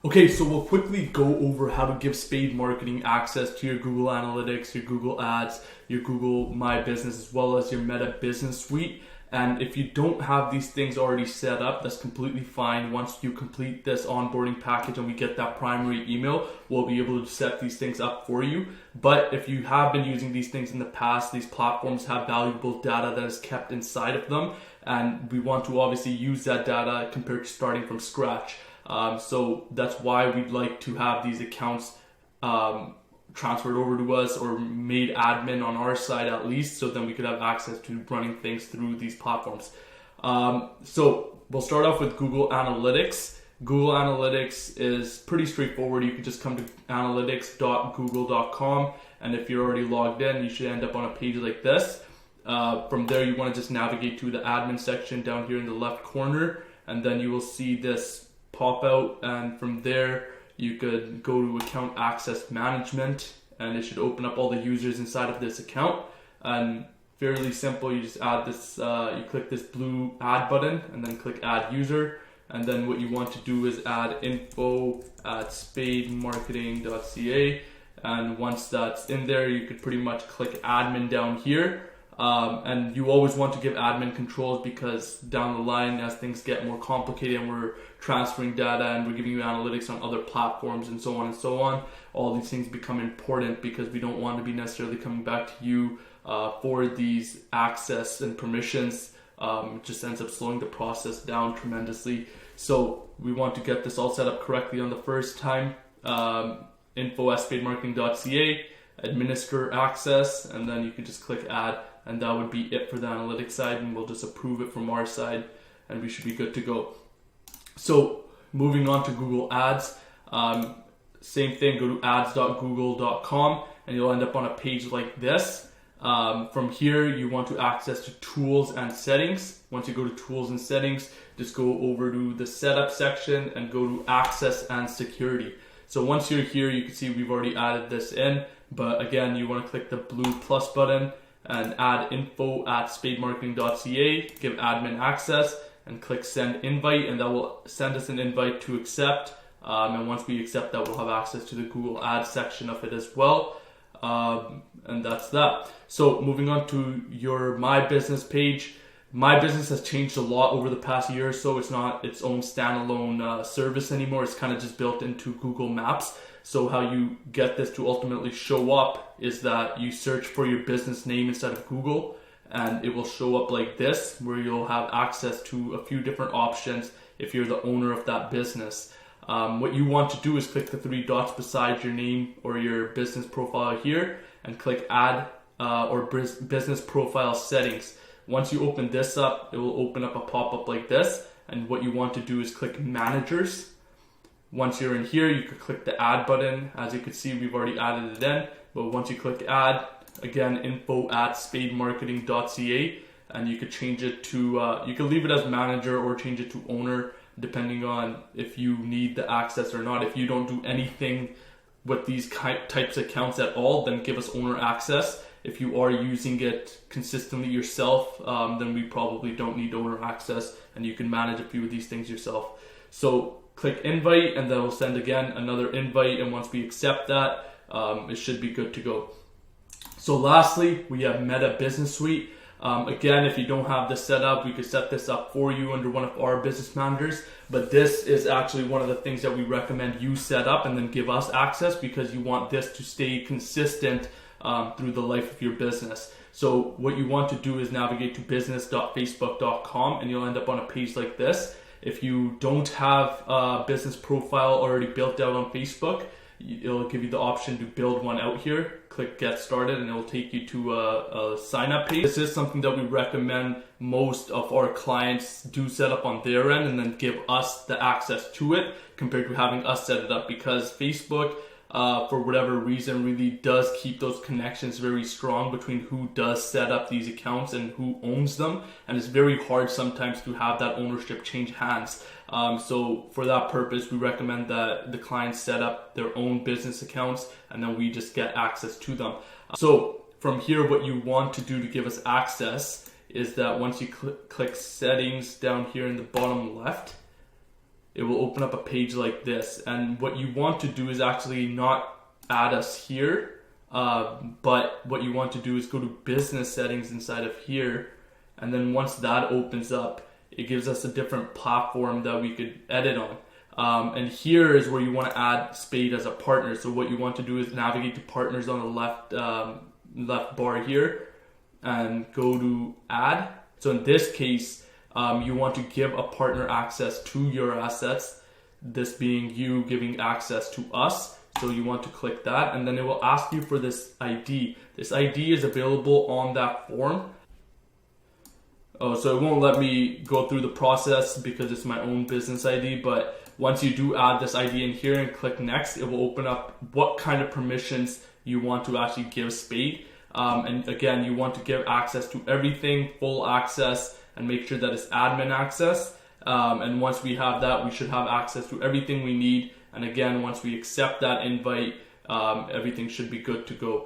Okay, so we'll quickly go over how to give Spade Marketing access to your Google Analytics, your Google Ads, your Google My Business, as well as your Meta Business Suite. And if you don't have these things already set up, that's completely fine. Once you complete this onboarding package and we get that primary email, we'll be able to set these things up for you. But if you have been using these things in the past, these platforms have valuable data that is kept inside of them. And we want to obviously use that data compared to starting from scratch. So that's why we'd like to have these accounts transferred over to us or made admin on our side at least, so then we could have access to running things through these platforms. So we'll start off with Google Analytics. Google Analytics is pretty straightforward. You can just come to analytics.google.com, and if you're already logged in, you should end up on a page like this. From there, you want to just navigate to the admin section down here in the left corner, and then you will see this pop out, and from there you could go to account access management, and it should open up all the users inside of this account. And fairly simple, you just add this, you click this blue add button and then click add user, and then what you want to do is add info@spademarketing.ca, and once that's in there, you could pretty much click admin down here. And you always want to give admin controls, because down the line, as things get more complicated and we're transferring data and we're giving you analytics on other platforms and so on, all these things become important, because we don't want to be necessarily coming back to you for these access and permissions. It just ends up slowing the process down tremendously. So we want to get this all set up correctly on the first time. info@spademarketing.ca, administer access, and then you can just click add, and that would be it for the analytics side, and we'll just approve it from our side and we should be good to go. So moving on to Google Ads, same thing, go to ads.google.com and you'll end up on a page like this. From here, you want to access to tools and settings. Once you go to tools and settings, just go over to the setup section and go to access and security. So once you're here, you can see we've already added this in, but again, you want to click the blue plus button and add info@spademarketing.ca, give admin access, and click send invite, and that will send us an invite to accept. And once we accept that, we'll have access to the Google Ads section of it as well. And that's that. So moving on to your My Business page. My Business has changed a lot over the past year or so. It's not its own standalone service anymore. It's kind of just built into Google Maps. So how you get this to ultimately show up is that you search for your business name inside of Google, and it will show up like this, where you'll have access to a few different options if you're the owner of that business. What you want to do is click the three dots beside your name or your business profile here and click add or business profile settings. Once you open this up, it will open up a pop-up like this, and what you want to do is click managers. Once you're in here, you could click the add button. As you can see, we've already added it in, but once you click add, again, info@spademarketing.ca, and you could change it to, you can leave it as manager or change it to owner, depending on if you need the access or not. If you don't do anything with these types of accounts at all, then give us owner access. If you are using it consistently yourself, then we probably don't need owner access, and you can manage a few of these things yourself. So click invite, and then we'll send again another invite, and once we accept that, it should be good to go. So lastly, we have Meta Business Suite. Again, if you don't have this set up, we could set this up for you under one of our business managers, but this is actually one of the things that we recommend you set up and then give us access, because you want this to stay consistent through the life of your business. So what you want to do is navigate to business.facebook.com, and you'll end up on a page like this. If you don't have a business profile already built out on Facebook, it'll give you the option to build one out here. Click get started, and it will take you to a sign up page. This is something that we recommend most of our clients do set up on their end and then give us the access to it, compared to having us set it up, because Facebook, for whatever reason, really does keep those connections very strong between who does set up these accounts and who owns them, and it's very hard sometimes to have that ownership change hands. So for that purpose, we recommend that the clients set up their own business accounts, and then we just get access to them. So from here, what you want to do to give us access is that once you click settings down here in the bottom left, it will open up a page like this. And what you want to do is actually not add us here, but what you want to do is go to business settings inside of here. And then once that opens up, it gives us a different platform that we could edit on. And here is where you want to add Spade as a partner. So what you want to do is navigate to partners on the left bar here and go to add. So in this case, you want to give a partner access to your assets, this being you giving access to us. So you want to click that, and then it will ask you for this ID. This ID is available on that form. Oh, so it won't let me go through the process because it's my own business ID, but once you do add this ID in here and click next, it will open up what kind of permissions you want to actually give Spade. And again, you want to give access to everything, full access, and make sure that it's admin access. And once we have that, we should have access to everything we need. And again, once we accept that invite, everything should be good to go.